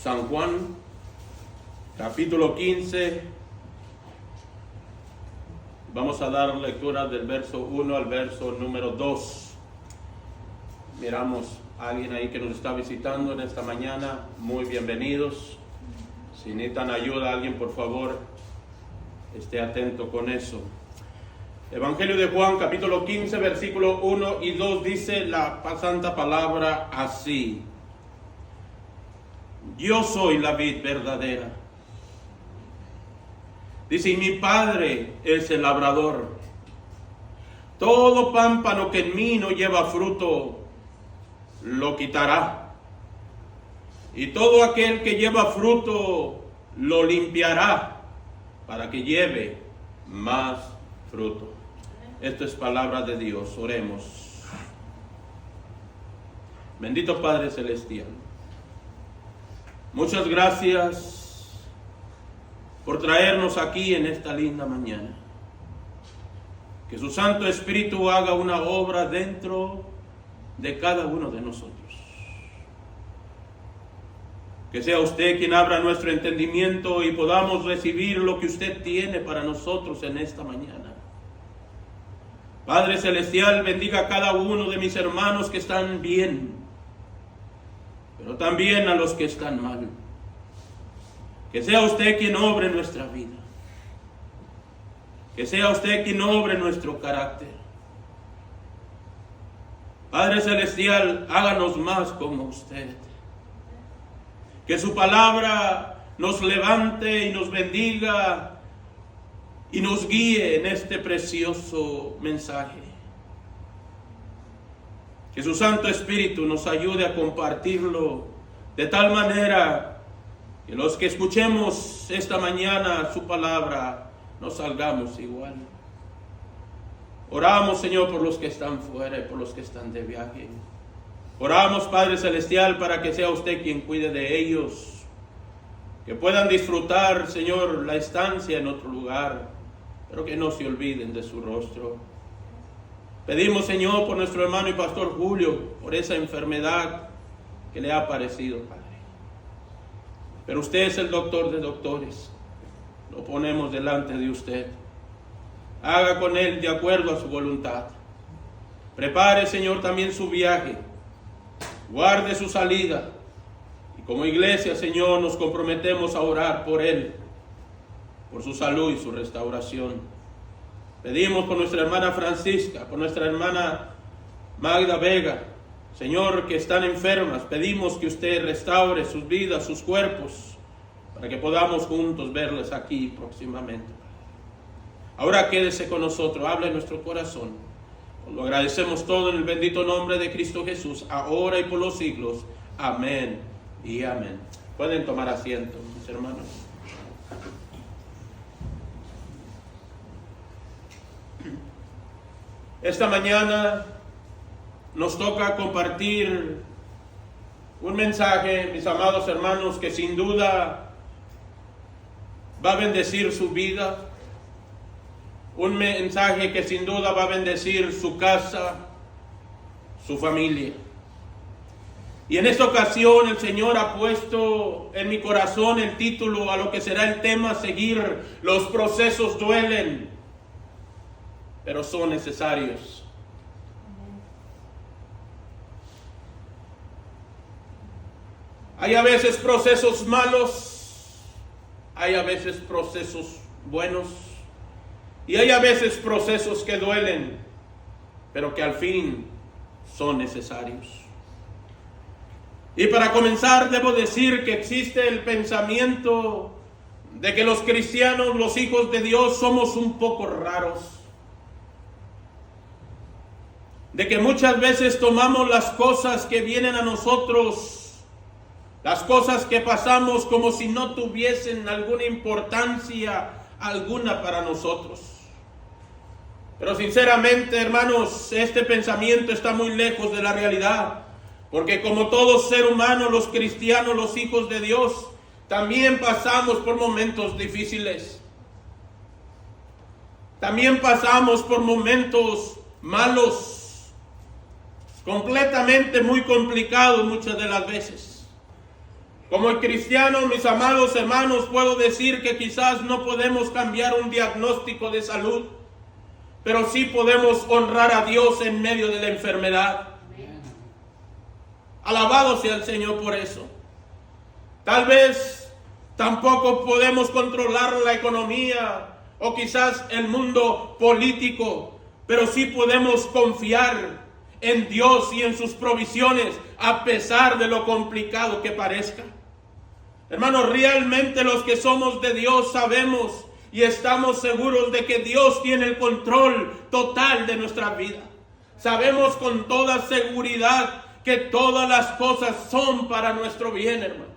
San Juan, capítulo 15. Vamos a dar lectura del verso 1 al verso número 2. Miramos a alguien ahí que nos está visitando en esta mañana. Muy bienvenidos. Si necesitan ayuda, alguien por favor esté atento con eso. Evangelio de Juan, capítulo 15, versículo 1 y 2, dice la santa palabra así: yo soy la vid verdadera. Dice, y mi Padre es el labrador. Todo pámpano que en mí no lleva fruto, lo quitará. Y todo aquel que lleva fruto, lo limpiará, para que lleve más fruto. Esto es palabra de Dios. Oremos. Bendito Padre Celestial, muchas gracias por traernos aquí en esta linda mañana. Que su Santo Espíritu haga una obra dentro de cada uno de nosotros. Que sea usted quien abra nuestro entendimiento y podamos recibir lo que usted tiene para nosotros en esta mañana. Padre Celestial, bendiga a cada uno de mis hermanos que están bien, pero también a los que están mal. Que sea usted quien obre nuestra vida. Que sea usted quien obre nuestro carácter. Padre Celestial, háganos más como usted. Que su palabra nos levante y nos bendiga y nos guíe en este precioso mensaje. Que su Santo Espíritu nos ayude a compartirlo de tal manera que los que escuchemos esta mañana su palabra nos salgamos igual. Oramos, Señor, por los que están fuera y por los que están de viaje. Oramos, Padre Celestial, para que sea usted quien cuide de ellos, que puedan disfrutar, Señor, la estancia en otro lugar, pero que no se olviden de su rostro. Pedimos, Señor, por nuestro hermano y pastor Julio, por esa enfermedad que le ha aparecido, Padre. Pero usted es el doctor de doctores. Lo ponemos delante de usted. Haga con él de acuerdo a su voluntad. Prepare, Señor, también su viaje. Guarde su salida. Y como iglesia, Señor, nos comprometemos a orar por él, por su salud y su restauración. Pedimos por nuestra hermana Francisca, por nuestra hermana Magda Vega, Señor, que están enfermas. Pedimos que usted restaure sus vidas, sus cuerpos, para que podamos juntos verles aquí próximamente. Ahora quédese con nosotros, habla en nuestro corazón. Lo agradecemos todo en el bendito nombre de Cristo Jesús, ahora y por los siglos. Amén y amén. Pueden tomar asiento, mis hermanos. Esta mañana nos toca compartir un mensaje, mis amados hermanos, que sin duda va a bendecir su vida. Un mensaje que sin duda va a bendecir su casa, su familia. Y en esta ocasión el Señor ha puesto en mi corazón el título a lo que será el tema a seguir: los procesos duelen, pero son necesarios. Hay a veces procesos malos, hay a veces procesos buenos, y hay a veces procesos que duelen, pero que al fin son necesarios. Y para comenzar, debo decir que existe el pensamiento de que los cristianos, los hijos de Dios, somos un poco raros. De que muchas veces tomamos las cosas que vienen a nosotros, las cosas que pasamos, como si no tuviesen alguna importancia alguna para nosotros. Pero sinceramente, hermanos, este pensamiento está muy lejos de la realidad, porque como todo ser humano, los cristianos, los hijos de Dios, también pasamos por momentos difíciles. También pasamos por momentos malos, completamente muy complicados muchas de las veces. Como cristiano, mis amados hermanos, puedo decir que quizás no podemos cambiar un diagnóstico de salud, pero sí podemos honrar a Dios en medio de la enfermedad. Alabado sea el Señor por eso. Tal vez tampoco podemos controlar la economía o quizás el mundo político, pero sí podemos confiar en Dios y en sus provisiones a pesar de lo complicado que parezca. Hermanos, realmente los que somos de Dios sabemos y estamos seguros de que Dios tiene el control total de nuestra vida. Sabemos con toda seguridad que todas las cosas son para nuestro bien, hermano.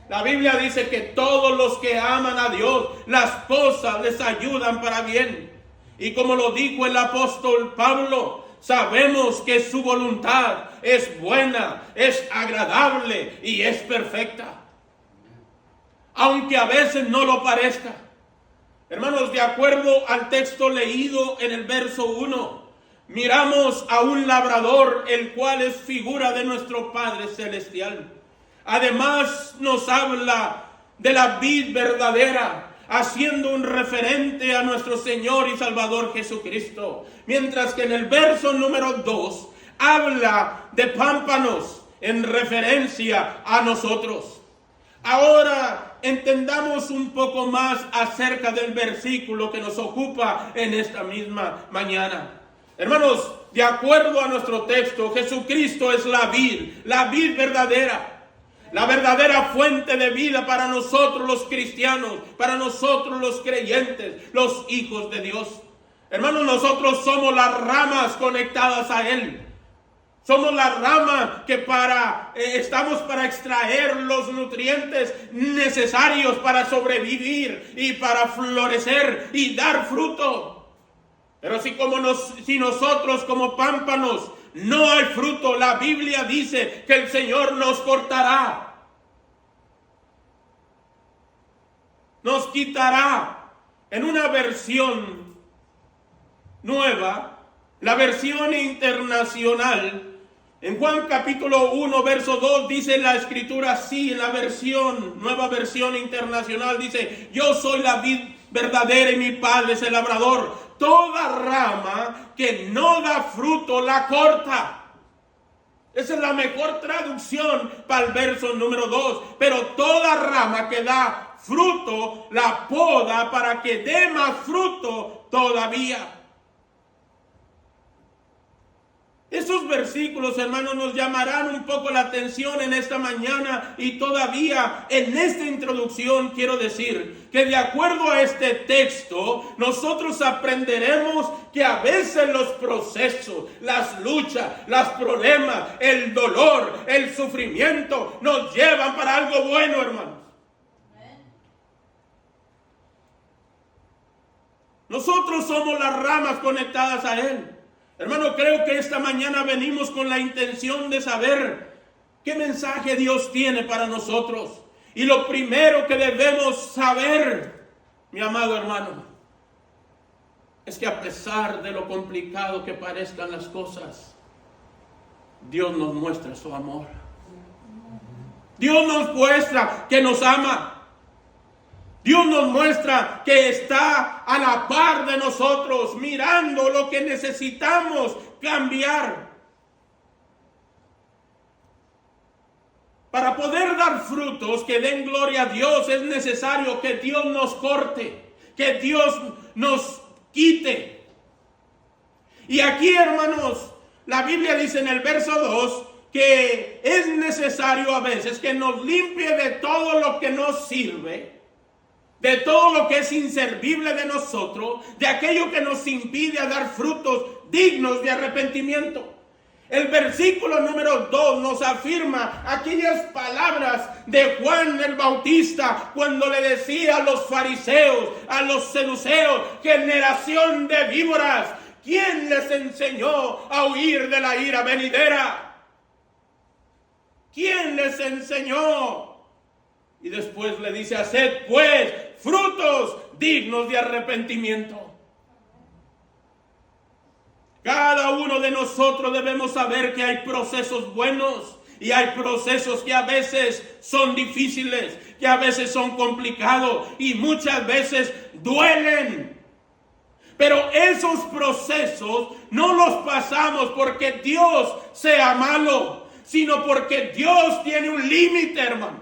La Biblia dice que todos los que aman a Dios, las cosas les ayudan para bien. Y como lo dijo el apóstol Pablo, sabemos que su voluntad es buena, es agradable y es perfecta. Aunque a veces no lo parezca. Hermanos, de acuerdo al texto leído en el verso 1, miramos a un labrador, el cual es figura de nuestro Padre Celestial. Además nos habla de la vid verdadera, haciendo un referente a nuestro Señor y Salvador Jesucristo. Mientras que en el verso número 2 habla de pámpanos en referencia a nosotros. Ahora entendamos un poco más acerca del versículo que nos ocupa en esta misma mañana. Hermanos, de acuerdo a nuestro texto, Jesucristo es la vid verdadera. La verdadera fuente de vida para nosotros los cristianos, para nosotros los creyentes, los hijos de Dios. Hermanos, nosotros somos las ramas conectadas a Él. Somos la rama que estamos para extraer los nutrientes necesarios para sobrevivir y para florecer y dar fruto. Pero si nosotros como pámpanos no hay fruto, la Biblia dice que el Señor nos cortará, nos quitará. En una versión nueva, la versión internacional, en Juan capítulo 1, verso 2, dice la escritura así, en la nueva versión internacional, dice: yo soy la vid verdadera y mi Padre es el labrador. Toda rama que no da fruto la corta. Esa es la mejor traducción para el verso número 2. Pero toda rama que da fruto la poda para que dé más fruto todavía. Esos versículos, hermanos, nos llamarán un poco la atención en esta mañana, y todavía en esta introducción quiero decir que de acuerdo a este texto, nosotros aprenderemos que a veces los procesos, las luchas, los problemas, el dolor, el sufrimiento nos llevan para algo bueno, hermanos. Nosotros somos las ramas conectadas a Él. Hermano, creo que esta mañana venimos con la intención de saber qué mensaje Dios tiene para nosotros. Y lo primero que debemos saber, mi amado hermano, es que a pesar de lo complicado que parezcan las cosas, Dios nos muestra su amor. Dios nos muestra que nos ama. Dios nos muestra que está a la par de nosotros, mirando lo que necesitamos cambiar. Para poder dar frutos que den gloria a Dios, es necesario que Dios nos corte, que Dios nos quite. Y aquí, hermanos, la Biblia dice en el verso 2 que es necesario a veces que nos limpie de todo lo que nos sirve, de todo lo que es inservible de nosotros, de aquello que nos impide a dar frutos dignos de arrepentimiento. El versículo número 2 nos afirma aquellas palabras de Juan el Bautista cuando le decía a los fariseos, a los seduceos: generación de víboras, ¿quién les enseñó a huir de la ira venidera? ¿Quién les enseñó? Y después le dice: haced pues frutos dignos de arrepentimiento. Cada uno de nosotros debemos saber que hay procesos buenos Y hay procesos que a veces son difíciles, que a veces son complicados y muchas veces duelen. Pero esos procesos no los pasamos porque Dios sea malo, sino porque Dios tiene un límite, hermano.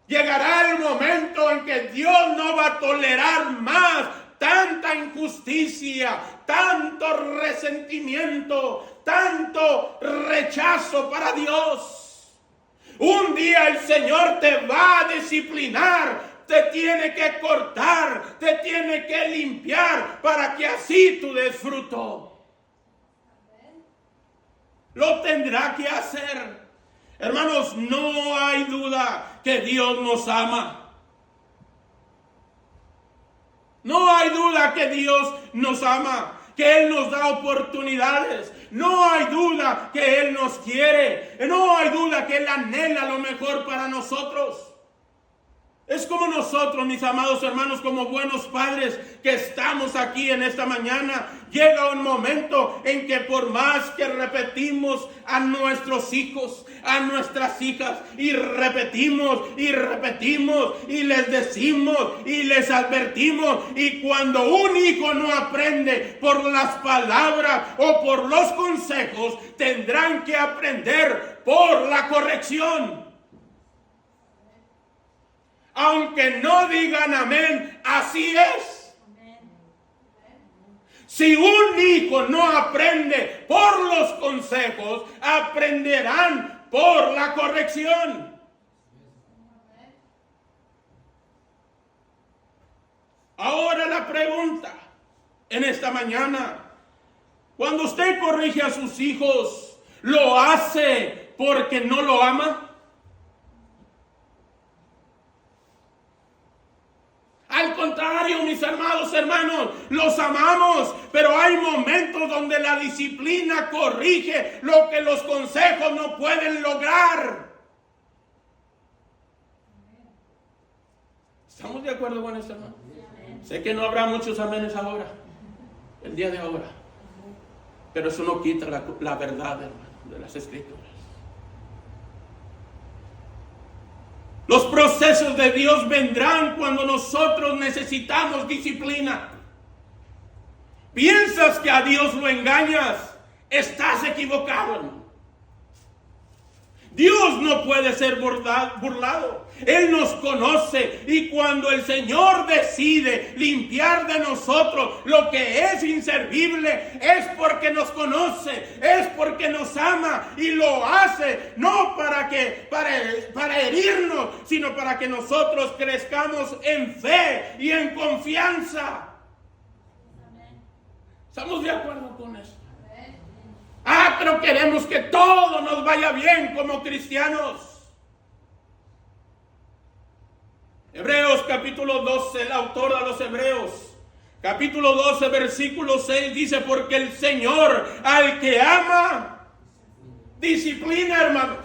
Llegará el momento en que Dios no va a tolerar más tanta injusticia, tanto resentimiento, tanto rechazo para Dios. Un día el Señor te va a disciplinar, te tiene que cortar, te tiene que limpiar para que así tú des fruto. Lo tendrá que hacer. Hermanos, no hay duda que Dios nos ama. No hay duda que Dios nos ama, que Él nos da oportunidades. No hay duda que Él nos quiere. No hay duda que Él anhela lo mejor para nosotros. Es como nosotros, mis amados hermanos, como buenos padres que estamos aquí en esta mañana. Llega un momento en que por más que repetimos a nuestros hijos, a nuestras hijas, y repetimos y les decimos y les advertimos, y cuando un hijo no aprende por las palabras o por los consejos, tendrán que aprender por la corrección. Aunque no digan amén, así es. Si un hijo no aprende por los consejos, aprenderán por la corrección. Ahora la pregunta en esta mañana: cuando usted corrige a sus hijos, ¿lo hace porque no lo ama? Al contrario, mis amados hermanos, los amamos, pero hay momentos donde la disciplina corrige lo que los consejos no pueden lograr. ¿Estamos de acuerdo con esto, hermano? Sé que no habrá muchos amenes ahora, el día de ahora, pero eso no quita la verdad, hermano, de las Escrituras. Los procesos de Dios vendrán cuando nosotros necesitamos disciplina. ¿Piensas que a Dios lo engañas? Estás equivocado, hermano. Dios no puede ser burlado. Él nos conoce, y cuando el Señor decide limpiar de nosotros lo que es inservible, es porque nos conoce, es porque nos ama, y lo hace no para herirnos, sino para que nosotros crezcamos en fe y en confianza. ¿Estamos de acuerdo con eso? Pero queremos que todo nos vaya bien como cristianos. Hebreos capítulo 12, el autor a los Hebreos, capítulo 12, versículo 6, dice: porque el Señor al que ama, disciplina, hermanos.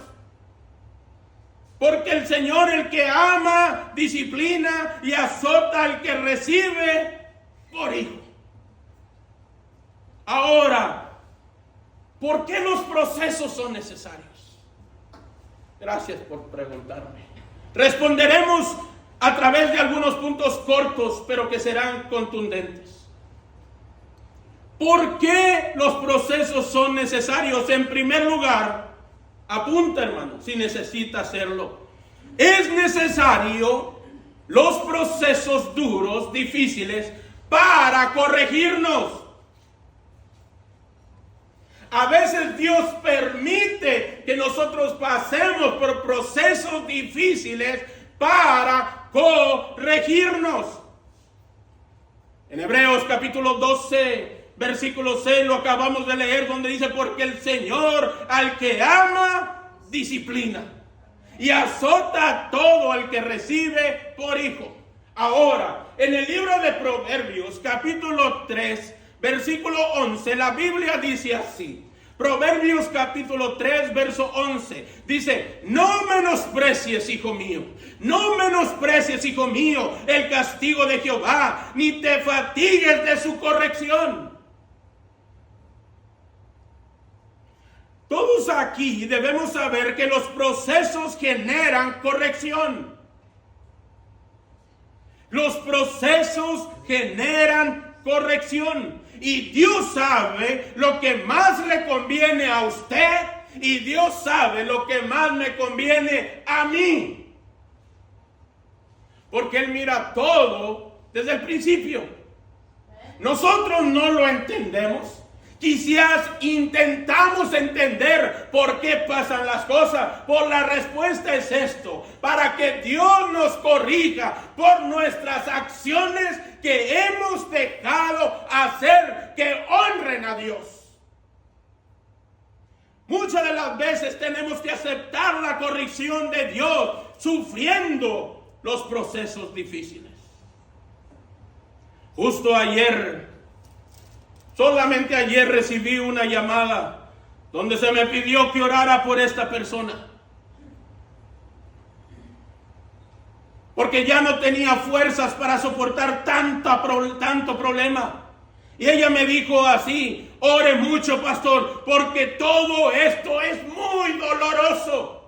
Porque el Señor, el que ama, disciplina y azota al que recibe por hijo. Ahora, ¿por qué los procesos son necesarios? Gracias por preguntarme. Responderemos a través de algunos puntos cortos, pero que serán contundentes. ¿Por qué los procesos son necesarios? En primer lugar, apunta, hermano, si necesita hacerlo. Es necesario los procesos duros, difíciles, para corregirnos. A veces Dios permite que nosotros pasemos por procesos difíciles para corregirnos. En Hebreos capítulo 12, versículo 6, lo acabamos de leer, donde dice: porque el Señor al que ama, disciplina y azota a todo el que recibe por hijo. Ahora, en el libro de Proverbios capítulo 3, versículo 11, la Biblia dice así. Proverbios capítulo 3, verso 11, dice: no menosprecies, hijo mío, no menosprecies, hijo mío, el castigo de Jehová, ni te fatigues de su corrección. nosotros aquí debemos saber que los procesos generan corrección. Los procesos generan corrección. Y Dios sabe lo que más le conviene a usted y Dios sabe lo que más me conviene a mí. Porque Él mira todo desde el principio. Nosotros no lo entendemos. Quizás intentamos entender por qué pasan las cosas. Por la respuesta es esto: para que Dios nos corrija por nuestras acciones que hemos dejado hacer que honren a Dios. Muchas de las veces tenemos que aceptar la corrección de Dios sufriendo los procesos difíciles. Justo ayer, solamente ayer recibí una llamada donde se me pidió que orara por esta persona. Porque ya no tenía fuerzas para soportar tanto problema. Y ella me dijo así: ore mucho, pastor, porque todo esto es muy doloroso.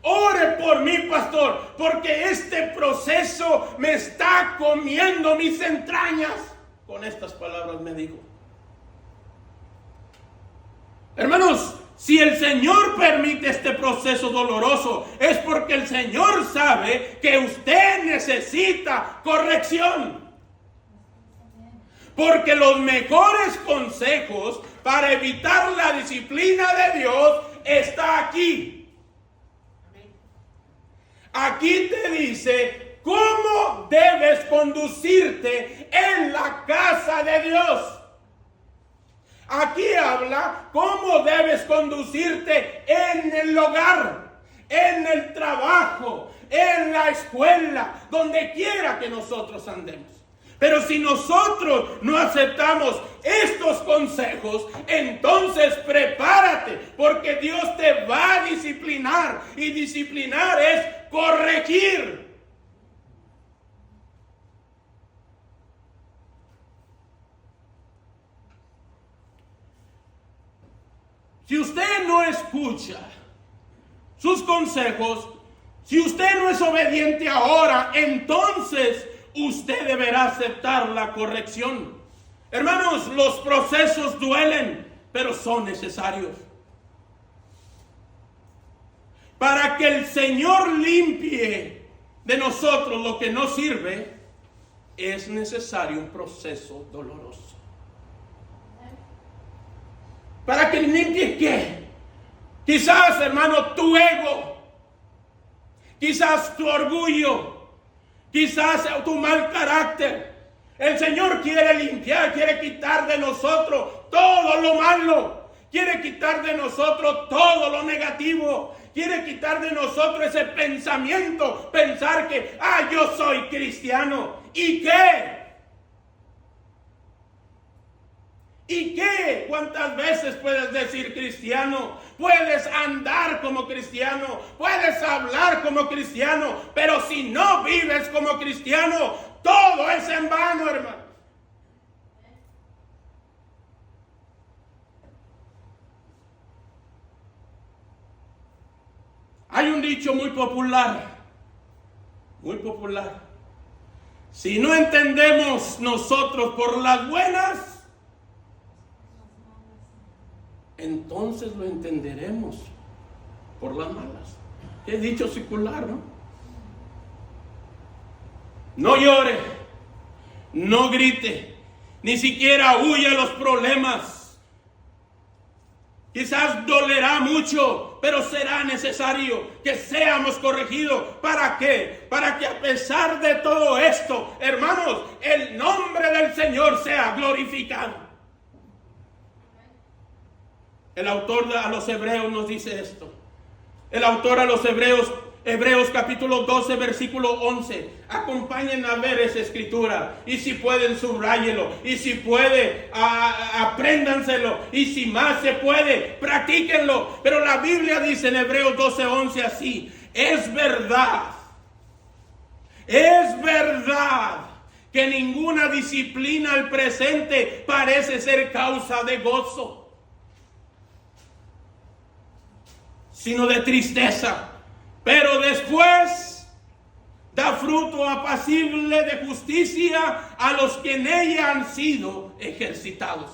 Ore por mí, pastor, porque este proceso me está comiendo mis entrañas. Con estas palabras me dijo. Hermanos, si el Señor permite este proceso doloroso, es porque el Señor sabe que usted necesita corrección. Porque los mejores consejos para evitar la disciplina de Dios está aquí. Aquí te dice cómo debes conducirte en la casa de Dios. Aquí habla cómo debes conducirte en el hogar, en el trabajo, en la escuela, donde quiera que nosotros andemos. Pero si nosotros no aceptamos estos consejos, entonces prepárate, porque Dios te va a disciplinar. Y disciplinar es corregir. Si usted no escucha sus consejos, si usted no es obediente ahora, entonces usted deberá aceptar la corrección. Hermanos, los procesos duelen, pero son necesarios. Para que el Señor limpie de nosotros lo que no sirve, es necesario un proceso doloroso. ¿Para que limpie qué? Quizás, hermano, tu ego, quizás tu orgullo, quizás tu mal carácter. El Señor quiere limpiar, quiere quitar de nosotros todo lo malo, quiere quitar de nosotros todo lo negativo, quiere quitar de nosotros ese pensamiento, pensar que, yo soy cristiano. ¿Y qué? ¿Y qué? ¿Cuántas veces puedes decir cristiano? Puedes andar como cristiano, puedes hablar como cristiano, pero si no vives como cristiano, todo es en vano, hermano. Hay un dicho muy popular. Si no entendemos nosotros por las buenas, entonces lo entenderemos por las malas. Es dicho secular, ¿no? No llore, no grite, ni siquiera huya a los problemas. Quizás dolerá mucho, pero será necesario que seamos corregidos. ¿Para qué? Para que a pesar de todo esto, hermanos, el nombre del Señor sea glorificado. El autor a los Hebreos nos dice esto. El autor a los Hebreos capítulo 12, versículo 11. Acompáñenme a ver esa escritura. Y si pueden, subráyenlo. Y si puede, apréndanselo. Y si más se puede, practíquenlo. Pero la Biblia dice en Hebreos 12, 11 así: es verdad que ninguna disciplina al presente parece ser causa de gozo. sino de tristeza. Pero después da fruto apacible de justicia a los que en ella han sido ejercitados,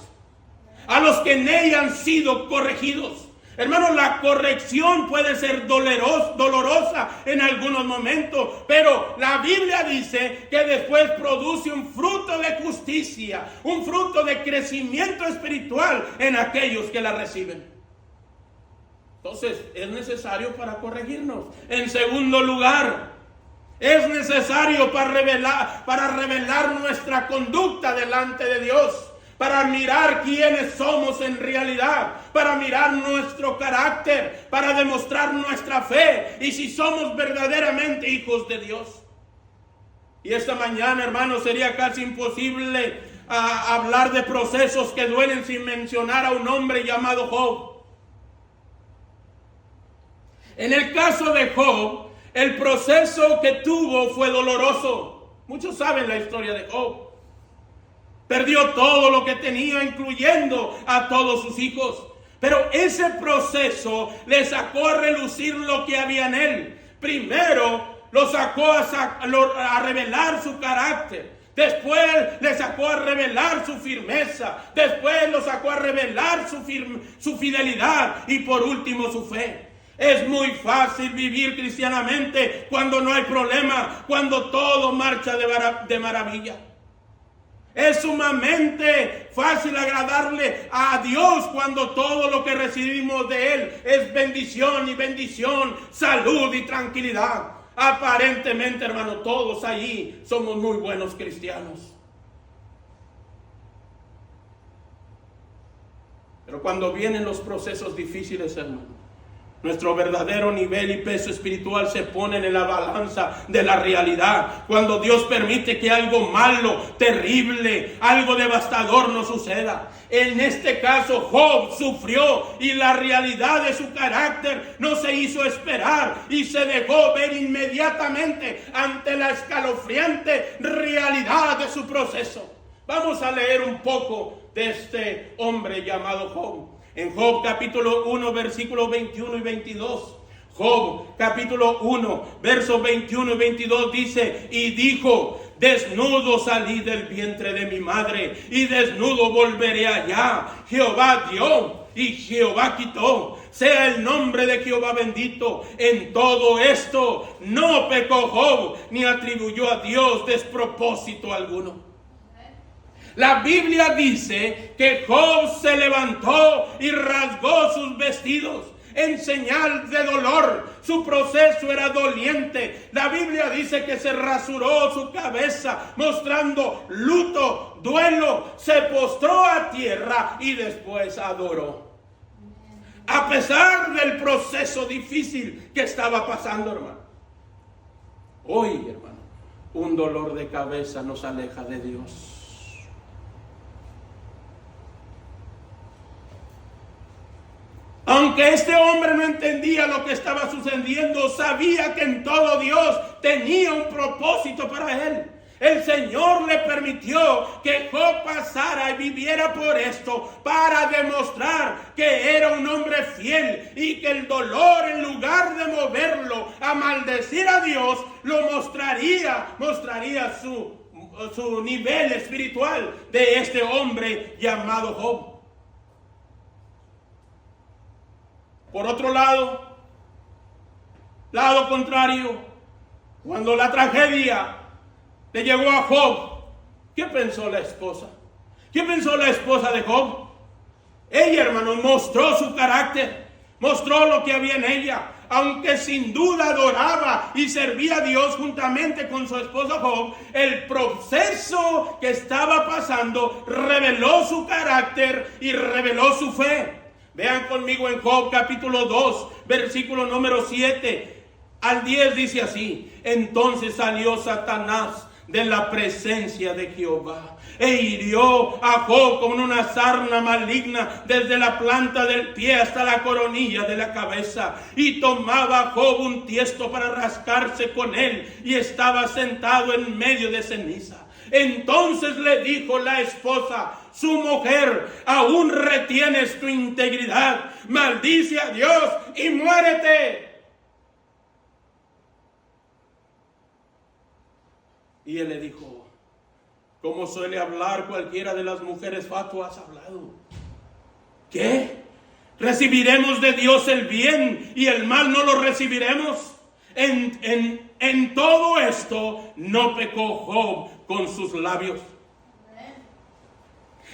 a los que en ella han sido corregidos. Hermanos, la corrección puede ser dolorosa en algunos momentos, pero la Biblia dice que después produce un fruto de justicia, un fruto de crecimiento espiritual en aquellos que la reciben. Entonces, es necesario para corregirnos. En segundo lugar, es necesario para revelar nuestra conducta delante de Dios, para mirar quiénes somos en realidad, para mirar nuestro carácter, para demostrar nuestra fe y si somos verdaderamente hijos de Dios. Y esta mañana, hermanos, sería casi imposible hablar de procesos que duelen sin mencionar a un hombre llamado Job. En el caso de Job, el proceso que tuvo fue doloroso. Muchos saben la historia de Job. Perdió todo lo que tenía, incluyendo a todos sus hijos. Pero ese proceso le sacó a relucir lo que había en él. Primero lo sacó a revelar su carácter. Después le sacó a revelar su firmeza. Después lo sacó a revelar su fidelidad. Y por último su fe. Es muy fácil vivir cristianamente cuando no hay problema, cuando todo marcha de maravilla. Es sumamente fácil agradarle a Dios cuando todo lo que recibimos de Él es bendición y bendición, salud y tranquilidad. Aparentemente, hermano, todos allí somos muy buenos cristianos. Pero cuando vienen los procesos difíciles, hermano, nuestro verdadero nivel y peso espiritual se ponen en la balanza de la realidad. Cuando Dios permite que algo malo, terrible, algo devastador nos suceda. En este caso, Job sufrió y la realidad de su carácter no se hizo esperar y se dejó ver inmediatamente ante la escalofriante realidad de su proceso. Vamos a leer un poco de este hombre llamado Job. En Job capítulo 1, versículos 21 y 22. Job capítulo 1, versos 21 y 22 dice: y dijo, desnudo salí del vientre de mi madre, y desnudo volveré allá. Jehová dio y Jehová quitó. Sea el nombre de Jehová bendito. En todo esto no pecó Job, ni atribuyó a Dios despropósito alguno. La Biblia dice que Job se levantó y rasgó sus vestidos en señal de dolor. Su proceso era doliente. La Biblia dice que se rasuró su cabeza mostrando luto, duelo. Se postró a tierra y después adoró. A pesar del proceso difícil que estaba pasando, hermano. Hoy, hermano, un dolor de cabeza nos aleja de Dios. Aunque este hombre no entendía lo que estaba sucediendo, sabía que en todo Dios tenía un propósito para él. El Señor le permitió que Job pasara y viviera por esto para demostrar que era un hombre fiel y que el dolor, en lugar de moverlo a maldecir a Dios, lo mostraría su nivel espiritual de este hombre llamado Job. Por otro lado contrario, cuando la tragedia le llegó a Job, ¿qué pensó la esposa? ¿Qué pensó la esposa de Job? Ella, hermano, mostró su carácter, mostró lo que había en ella. Aunque sin duda adoraba y servía a Dios juntamente con su esposo Job, el proceso que estaba pasando reveló su carácter y reveló su fe. Vean conmigo en Job capítulo 2, versículo número 7 al 10, dice así: entonces salió Satanás de la presencia de Jehová e hirió a Job con una sarna maligna desde la planta del pie hasta la coronilla de la cabeza. Y tomaba Job un tiesto para rascarse con él y estaba sentado en medio de ceniza. Entonces le dijo la esposa, su mujer, aún retienes tu integridad, maldice a Dios y muérete. Y él le dijo, como suele hablar cualquiera de las mujeres fatuas, has hablado. ¿Qué? ¿Recibiremos de Dios el bien y el mal no lo recibiremos? En todo esto no pecó Job con sus labios.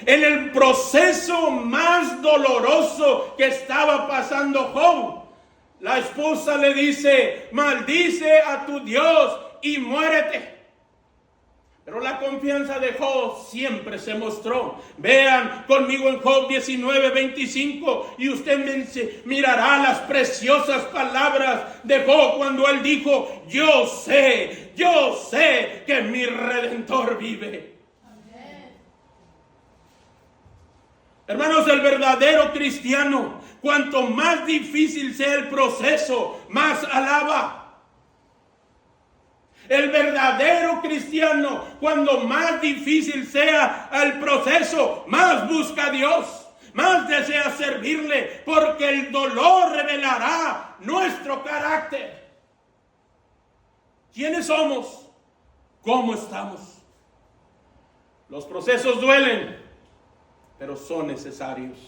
En el proceso más doloroso que estaba pasando Job, la esposa le dice, maldice a tu Dios y muérete. Pero la confianza de Job siempre se mostró. Vean conmigo en Job 19:25 y usted mirará las preciosas palabras de Job cuando él dijo, yo sé que mi Redentor vive. Amén. Hermanos, el verdadero cristiano, cuanto más difícil sea el proceso, más alaba. El verdadero cristiano, cuando más difícil sea el proceso, más busca a Dios, más desea servirle, porque el dolor revelará nuestro carácter. ¿Quiénes somos? ¿Cómo estamos? Los procesos duelen, pero son necesarios.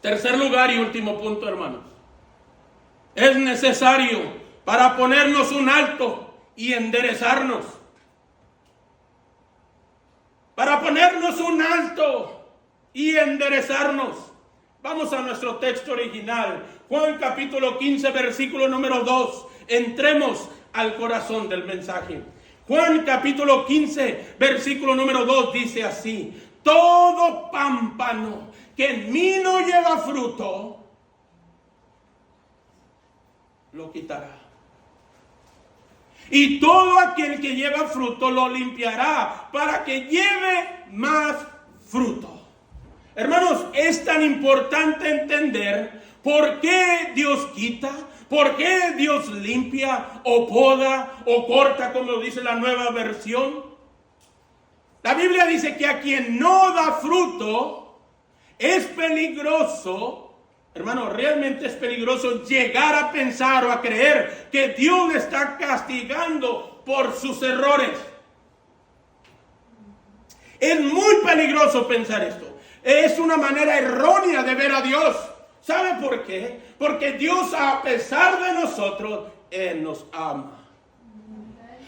Tercer lugar y último punto, hermanos. Es necesario para ponernos un alto y enderezarnos. Para ponernos un alto y enderezarnos. Vamos a nuestro texto original. Juan capítulo 15, versículo número 2. Entremos al corazón del mensaje. Juan capítulo 15, versículo número 2 dice así. Todo pámpano que en mí no lleva fruto, lo quitará. Y todo aquel que lleva fruto lo limpiará para que lleve más fruto. Hermanos, es tan importante entender por qué Dios quita, por qué Dios limpia o poda o corta, como dice la nueva versión. La Biblia dice que a quien no da fruto es peligroso. Hermano, realmente es peligroso llegar a pensar o a creer que Dios le está castigando por sus errores. Es muy peligroso pensar esto. Es una manera errónea de ver a Dios. ¿Sabe por qué? Porque Dios, a pesar de nosotros, Él nos ama.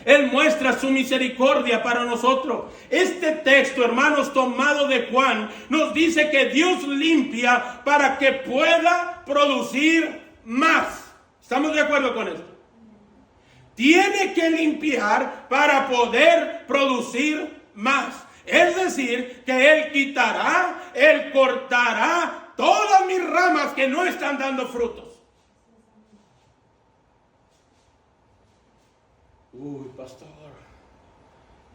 Él muestra su misericordia para nosotros. Este texto, hermanos, tomado de Juan, nos dice que Dios limpia para que pueda producir más. ¿Estamos de acuerdo con esto? Tiene que limpiar para poder producir más. Es decir, que Él quitará, Él cortará todas mis ramas que no están dando frutos. Uy, pastor,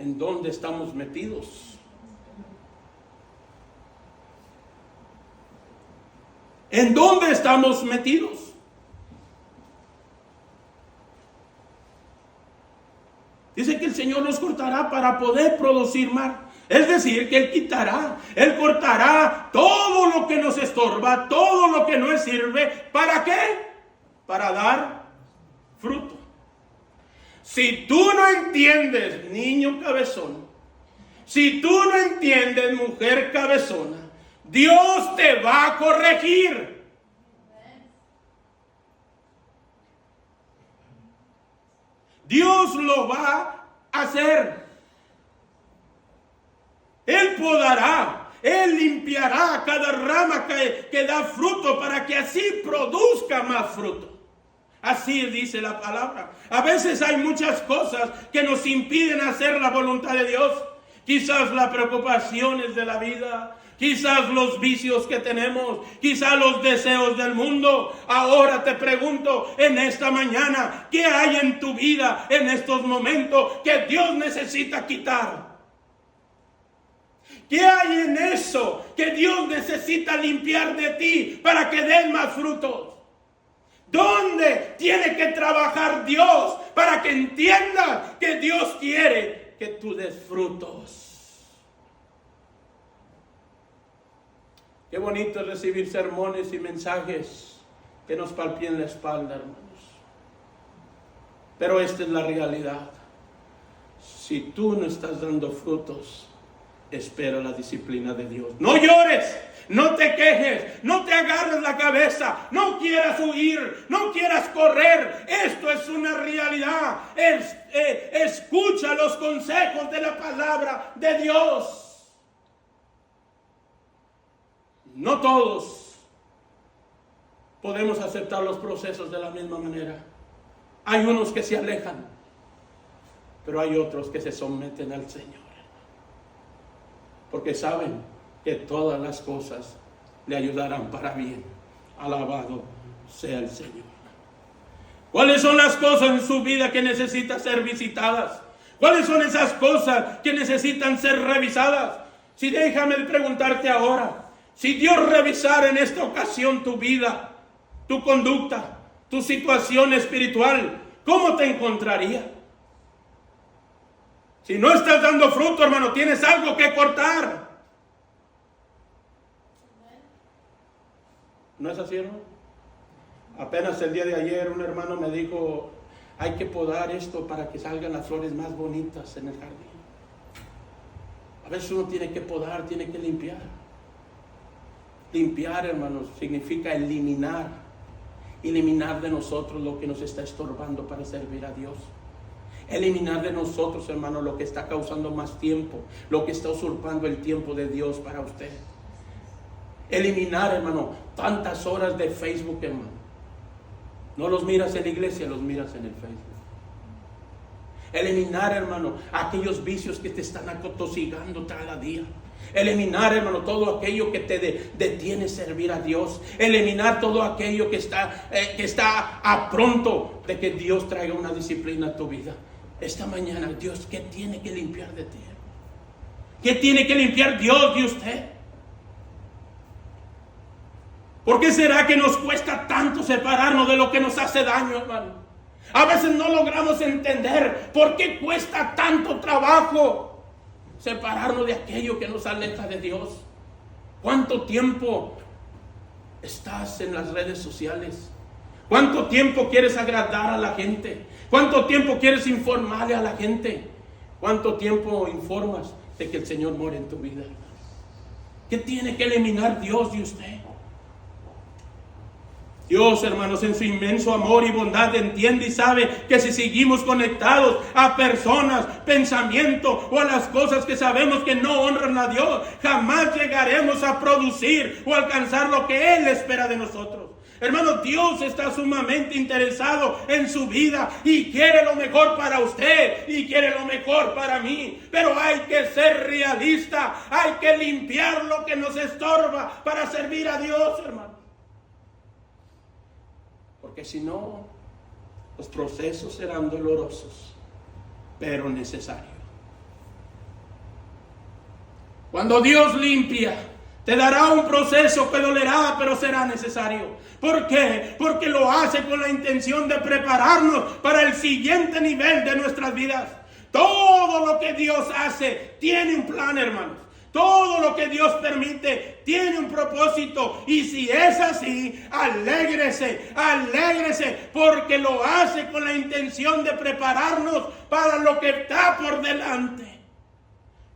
¿en dónde estamos metidos? ¿En dónde estamos metidos? Dice que el Señor nos cortará para poder producir más. Es decir, que Él quitará, Él cortará todo lo que nos estorba, todo lo que no sirve. ¿Para qué? Para dar fruto. Si tú no entiendes, niño cabezón, si tú no entiendes, mujer cabezona, Dios te va a corregir. Dios lo va a hacer. Él podará, Él limpiará cada rama que da fruto para que así produzca más fruto. Así dice la palabra. A veces hay muchas cosas que nos impiden hacer la voluntad de Dios. Quizás las preocupaciones de la vida, quizás los vicios que tenemos, quizás los deseos del mundo. Ahora te pregunto en esta mañana, ¿qué hay en tu vida en estos momentos que Dios necesita quitar? ¿Qué hay en eso que Dios necesita limpiar de ti para que des más frutos? ¿Dónde tiene que trabajar Dios para que entiendas que Dios quiere que tú des frutos. Qué bonito es recibir sermones y mensajes que nos palpien la espalda, hermanos. Pero esta es la realidad. Si tú no estás dando frutos, espera la disciplina de Dios. No llores, no te quejes, no te agarres la cabeza, no quieras huir, no quieras correr. Esto es una realidad. Escucha los consejos de la palabra de Dios. No todos podemos aceptar los procesos de la misma manera. Hay unos que se alejan, pero hay otros que se someten al Señor, porque saben que todas las cosas le ayudarán para bien. Alabado sea el Señor. ¿Cuáles son las cosas en su vida que necesitan ser visitadas? ¿Cuáles son esas cosas que necesitan ser revisadas? Si déjame preguntarte ahora, si Dios revisara en esta ocasión tu vida, tu conducta, tu situación espiritual, ¿cómo te encontraría? Si no estás dando fruto, hermano, tienes algo que cortar. ¿No es así, hermano? Apenas el día de ayer un hermano me dijo, hay que podar esto para que salgan las flores más bonitas en el jardín. A veces uno tiene que podar, tiene que limpiar. Limpiar, hermanos, significa eliminar de nosotros lo que nos está estorbando para servir a Dios. Eliminar de nosotros, hermano, lo que está causando más tiempo, lo que está usurpando el tiempo de Dios para usted. Eliminar, hermano, tantas horas de Facebook, hermano. No los miras en la iglesia, los miras en el Facebook. Eliminar, hermano, aquellos vicios que te están atosigando cada día. Eliminar, hermano, todo aquello que te detiene servir a Dios. Eliminar todo aquello que está a pronto de que Dios traiga una disciplina a tu vida. Esta mañana, Dios, ¿qué tiene que limpiar de ti? ¿Qué tiene que limpiar Dios de usted? ¿Por qué será que nos cuesta tanto separarnos de lo que nos hace daño, hermano? A veces no logramos entender por qué cuesta tanto trabajo separarnos de aquello que nos aleja de Dios. ¿Cuánto tiempo estás en las redes sociales? ¿Cuánto tiempo quieres agradar a la gente? ¿Cuánto tiempo quieres informarle a la gente? ¿Cuánto tiempo informas de que el Señor mora en tu vida? ¿Qué tiene que eliminar Dios de usted? Dios, hermanos, en su inmenso amor y bondad entiende y sabe que si seguimos conectados a personas, pensamientos o a las cosas que sabemos que no honran a Dios, jamás llegaremos a producir o alcanzar lo que Él espera de nosotros. Hermano, Dios está sumamente interesado en su vida y quiere lo mejor para usted y quiere lo mejor para mí. Pero hay que ser realista, hay que limpiar lo que nos estorba para servir a Dios, hermano. Porque si no, los procesos serán dolorosos, pero necesarios. Cuando Dios limpia, te dará un proceso que dolerá, pero será necesario. ¿Por qué? Porque lo hace con la intención de prepararnos para el siguiente nivel de nuestras vidas. Todo lo que Dios hace tiene un plan, hermanos. Todo lo que Dios permite tiene un propósito. Y si es así, alégrese, alégrese, porque lo hace con la intención de prepararnos para lo que está por delante.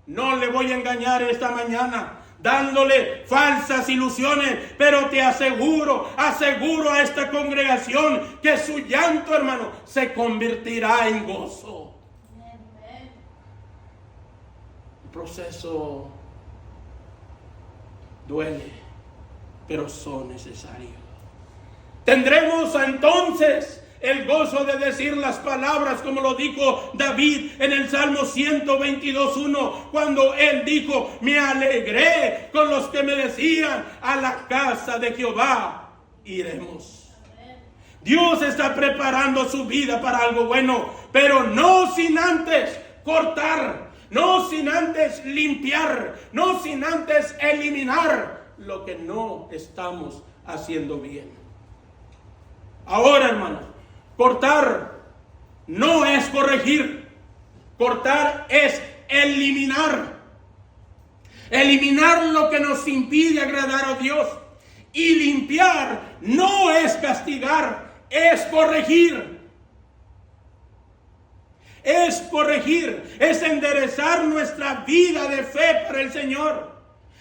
No le voy a engañar esta mañana dándole falsas ilusiones, pero te aseguro a esta congregación que su llanto, hermano, se convertirá en gozo. El proceso duele, pero son necesarios. Tendremos entonces el gozo de decir las palabras como lo dijo David en el Salmo 122:1, cuando él dijo: me alegré con los que me decían, a la casa de Jehová iremos. Dios está preparando su vida para algo bueno, pero no sin antes cortar, no sin antes limpiar, no sin antes eliminar lo que no estamos haciendo bien. Ahora, hermanos, cortar no es corregir. Cortar es eliminar. Eliminar lo que nos impide agradar a Dios. Y limpiar no es castigar, es corregir. Es corregir, es enderezar nuestra vida de fe para el Señor.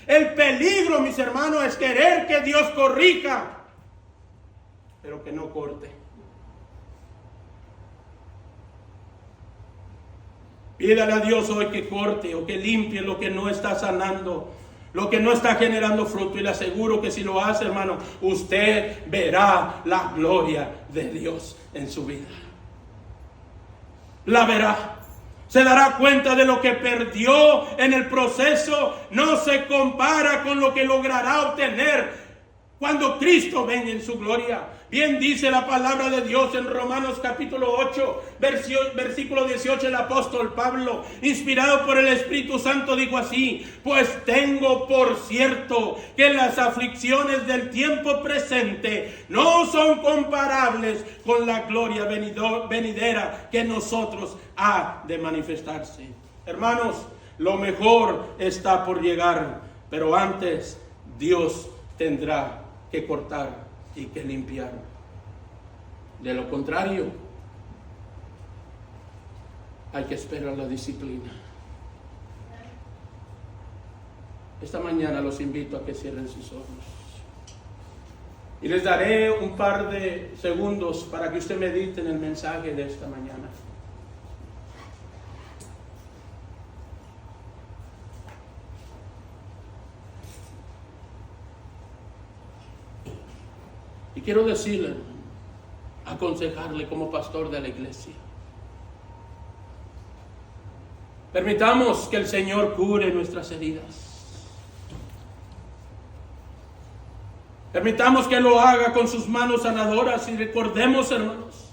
El peligro, mis hermanos, es querer que Dios corrija, pero que no corte. Pídale a Dios hoy que corte o que limpie lo que no está sanando, lo que no está generando fruto. Y le aseguro que si lo hace, hermano, usted verá la gloria de Dios en su vida. La verá. Se dará cuenta de lo que perdió en el proceso. No se compara con lo que logrará obtener cuando Cristo venga en su gloria. Bien dice la palabra de Dios en Romanos capítulo 8, versículo 18, el apóstol Pablo, inspirado por el Espíritu Santo, dijo así: pues tengo por cierto que las aflicciones del tiempo presente no son comparables con la gloria venidera que en nosotros ha de manifestarse. Hermanos, lo mejor está por llegar, pero antes Dios tendrá que cortar y que limpiar. De lo contrario, hay que esperar la disciplina. Esta mañana los invito a que cierren sus ojos y les daré un par de segundos para que usted medite en el mensaje de esta mañana. Y quiero decirle, aconsejarle como pastor de la iglesia. Permitamos que el Señor cure nuestras heridas. Permitamos que lo haga con sus manos sanadoras y recordemos, hermanos,